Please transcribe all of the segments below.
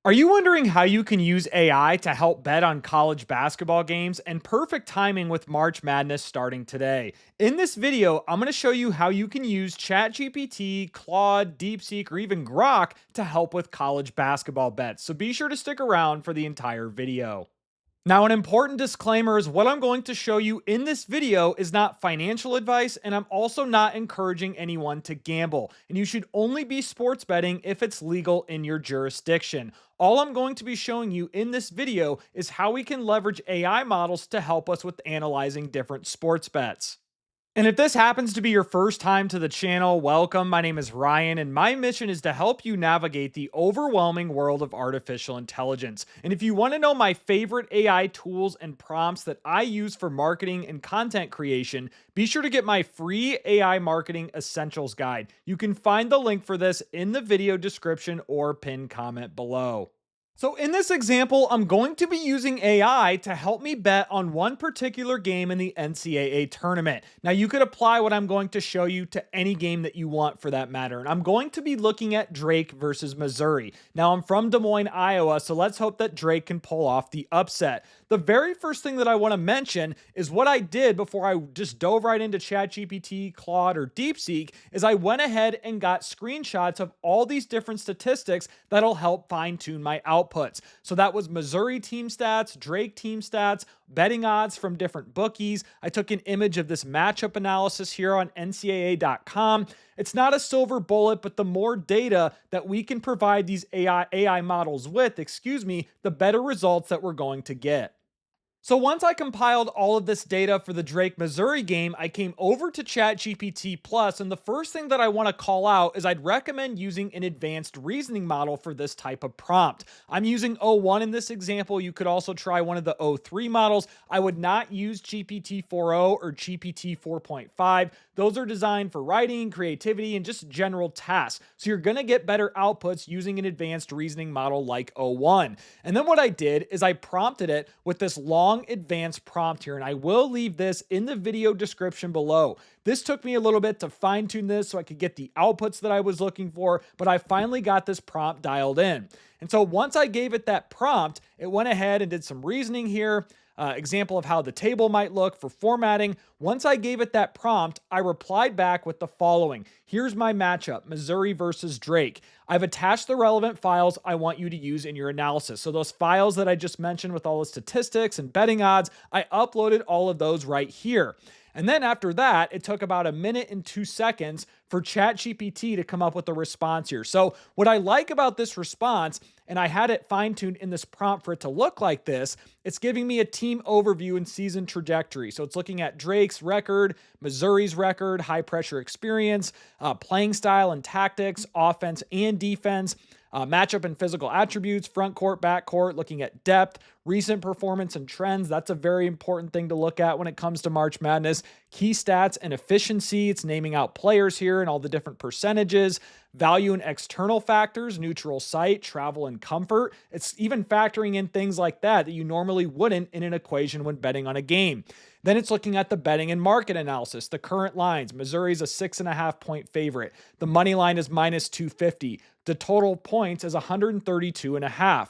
Are you wondering how you can use AI to help bet on college basketball games? And perfect timing with March Madness starting today. In this video, I'm going to show you how you can use ChatGPT, Claude, DeepSeek, or even Grok to help with college basketball bets. So be sure to stick around for the entire video. Now, an important disclaimer is what I'm going to show you in this video is not financial advice, and I'm also not encouraging anyone to gamble. And you should only be sports betting if it's legal in your jurisdiction. All I'm going to be showing you in this video is how we can leverage AI models to help us with analyzing different sports bets. And if this happens to be your first time to the channel, welcome. My name is Ryan, and my mission is to help you navigate the overwhelming world of artificial intelligence. And if you want to know my favorite AI tools and prompts that I use for marketing and content creation, be sure to get my free AI Marketing Essentials Guide. You can find the link for this in the video description or pinned comment below. So in this example, I'm going to be using AI to help me bet on one particular game in the NCAA tournament. Now you could apply what I'm going to show you to any game that you want for that matter. And I'm going to be looking at Drake versus Missouri. Now I'm from Des Moines, Iowa, so let's hope that Drake can pull off the upset. The very first thing that I want to mention is what I did before I just dove right into ChatGPT, Claude, or DeepSeek is I went ahead and got screenshots of all these different statistics that'll help fine tune my outputs. So that was Missouri team stats, Drake team stats, betting odds from different bookies. I took an image of this matchup analysis here on NCAA.com. It's not a silver bullet, but the more data that we can provide these AI models with, the better results that we're going to get. So once I compiled all of this data for the Drake Missouri game, I came over to ChatGPT Plus, and the first thing that I want to call out is I'd recommend using an advanced reasoning model for this type of prompt. I'm using O1 in this example. You could also try one of the O3 models. I would not use GPT 4.0 or GPT 4.5. Those are designed for writing, creativity, and just general tasks. So you're going to get better outputs using an advanced reasoning model like O1. And then what I did is I prompted it with this long advanced prompt here, and I will leave this in the video description below. This took me a little bit to fine tune this so I could get the outputs that I was looking for, but I finally got this prompt dialed in. And so once I gave it that prompt, it went ahead and did some reasoning here. Example of how the table might look for formatting. Once I gave it that prompt, I replied back with the following. Here's my matchup, Missouri versus Drake. I've attached the relevant files I want you to use in your analysis. So those files that I just mentioned with all the statistics and betting odds, I uploaded all of those right here. And then after that, it took about 1 minute and 2 seconds for ChatGPT to come up with a response here. So what I like about this response, and I had it fine-tuned in this prompt for it to look like this, it's giving me a team overview and season trajectory. So it's looking at Drake's record, Missouri's record, high pressure experience, playing style and tactics, offense and defense, matchup and physical attributes, front court, back court, looking at depth, recent performance and trends. That's a very important thing to look at when it comes to March Madness. Key stats and efficiency. It's naming out players here and all the different percentages. Value and external factors, neutral site, travel and comfort. It's even factoring in things like that you normally wouldn't in an equation when betting on a game. Then it's looking at the betting and market analysis, the current lines. Missouri's a 6.5 point favorite. The money line is minus 250. The total points is 132.5.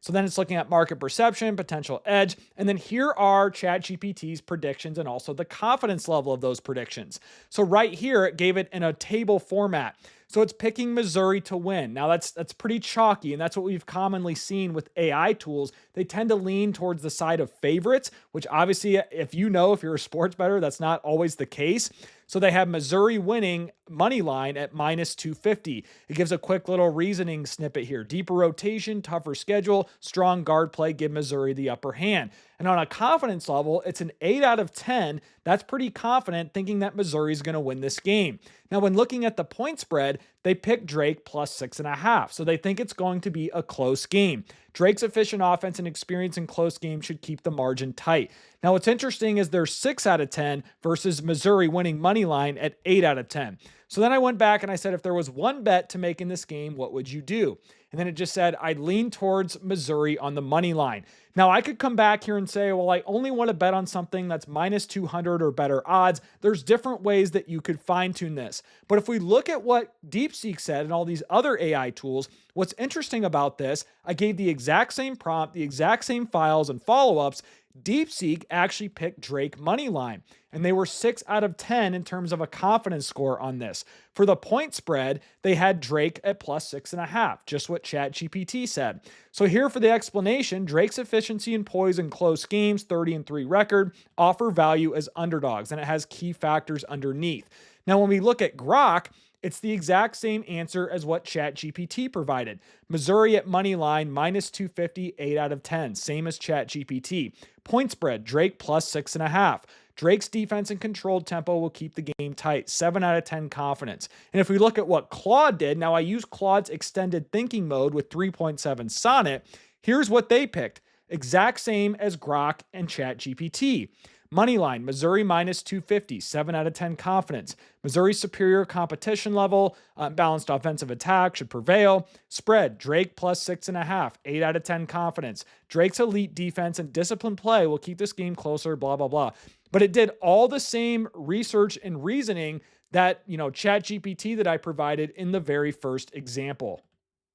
So then it's looking at market perception, potential edge, and then here are ChatGPT's predictions and also the confidence level of those predictions. So right here, it gave it in a table format. So it's picking Missouri to win. Now that's pretty chalky, and that's what we've commonly seen with AI tools. They tend to lean towards the side of favorites, which obviously, if you're a sports bettor, that's not always the case. So they have Missouri winning money line at minus 250. It gives a quick little reasoning snippet here. Deeper rotation, tougher schedule, strong guard play, give Missouri the upper hand. And on a confidence level, it's an 8 out of 10. That's pretty confident, thinking that Missouri is going to win this game. Now, when looking at the point spread, they pick Drake plus 6.5. So they think it's going to be a close game. Drake's efficient offense and experience in close games should keep the margin tight. Now, what's interesting is they're 6 out of 10 versus Missouri winning money line at 8 out of 10. So then I went back and I said, if there was one bet to make in this game, what would you do? And then it just said, I'd lean towards Missouri on the money line. Now, I could come back here and say, well, I only want to bet on something that's minus 200 or better odds. There's different ways that you could fine tune this. But if we look at what DeepSeek said and all these other AI tools, what's interesting about this, I gave the exact same prompt, the exact same files and follow-ups. DeepSeek actually picked Drake money line, and they were 6 out of 10 in terms of a confidence score on this. For the point spread, they had Drake at plus 6.5, just what ChatGPT said. So here for the explanation, Drake's efficiency and poise in close games, 30-3 record, offer value as underdogs, and it has key factors underneath. Now, when we look at Grok, it's the exact same answer as what ChatGPT provided. Missouri at money line, minus 250, 8 out of 10, same as ChatGPT. Point spread, Drake plus 6.5. Drake's defense and controlled tempo will keep the game tight, 7 out of 10 confidence. And if we look at what Claude did, now I use Claude's extended thinking mode with 3.7 Sonnet. Here's what they picked. Exact same as Grok and ChatGPT. Moneyline, Missouri minus 250, 7 out of 10 confidence. Missouri's superior competition level, balanced offensive attack should prevail. Spread, Drake plus 6.5, 8 out of 10 confidence. Drake's elite defense and disciplined play will keep this game closer, blah, blah, blah. But it did all the same research and reasoning that, ChatGPT that I provided in the very first example.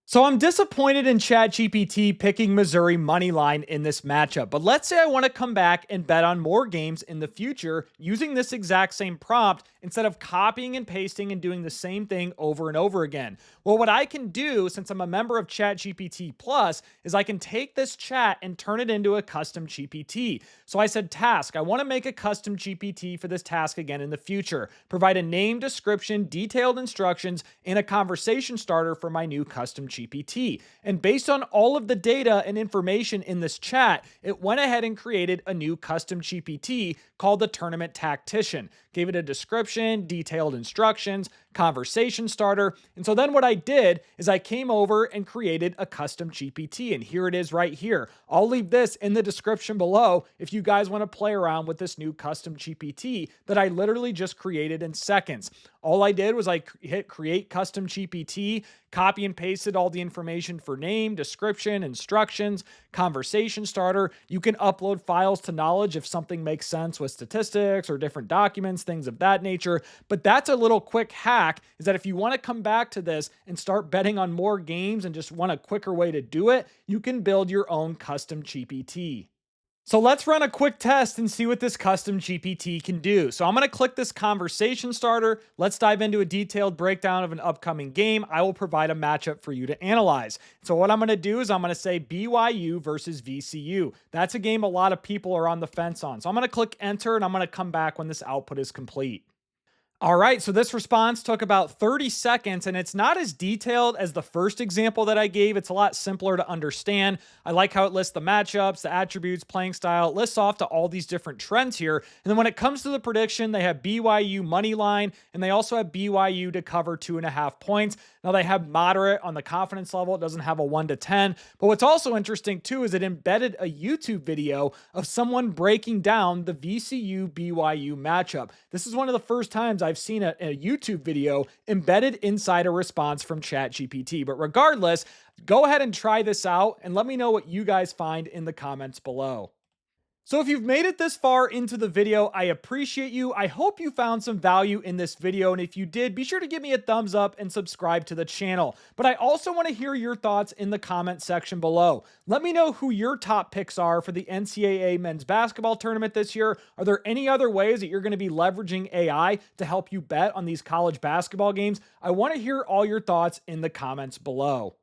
So I'm disappointed in ChatGPT picking Missouri money line in this matchup, but let's say I want to come back and bet on more games in the future using this exact same prompt instead of copying and pasting and doing the same thing over and over again. Well, what I can do, since I'm a member of ChatGPT Plus, is I can take this chat and turn it into a custom GPT. So I said task, I want to make a custom GPT for this task again in the future. Provide a name, description, detailed instructions, and a conversation starter for my new custom GPT. And based on all of the data and information in this chat, it went ahead and created a new custom GPT called the Tournament Tactician. Gave it a description, detailed instructions, conversation starter. And so then what I did is I came over and created a custom GPT, and here it is right here. I'll leave this in the description below if you guys want to play around with this new custom GPT that I literally just created in seconds. All I did was I hit create custom GPT, copy and pasted all the information for name, description, instructions, conversation starter. You can upload files to Knowledge if something makes sense with statistics or different documents, things of that nature. But that's a little quick hack, is that if you want to come back to this and start betting on more games and just want a quicker way to do it, you can build your own custom GPT. So let's run a quick test and see what this custom GPT can do. So I'm going to click this conversation starter. Let's dive into a detailed breakdown of an upcoming game. I will provide a matchup for you to analyze. So what I'm going to do is I'm going to say BYU versus VCU. That's a game a lot of people are on the fence on. So I'm going to click enter, and I'm going to come back when this output is complete. All right, so this response took about 30 seconds, and it's not as detailed as the first example that I gave. It's a lot simpler to understand. I like how it lists the matchups, the attributes, playing style. It lists off to all these different trends here. And then when it comes to the prediction, they have BYU money line, and they also have BYU to cover 2.5 points. Now, they have moderate on the confidence level. It doesn't have a 1 to 10. But what's also interesting, too, is it embedded a YouTube video of someone breaking down the VCU BYU matchup. This is one of the first times I've seen a YouTube video embedded inside a response from ChatGPT. But regardless, go ahead and try this out and let me know what you guys find in the comments below. So if you've made it this far into the video, I appreciate you. I hope you found some value in this video. And if you did, be sure to give me a thumbs up and subscribe to the channel. But I also want to hear your thoughts in the comment section below. Let me know who your top picks are for the NCAA men's basketball tournament this year. Are there any other ways that you're going to be leveraging AI to help you bet on these college basketball games? I want to hear all your thoughts in the comments below.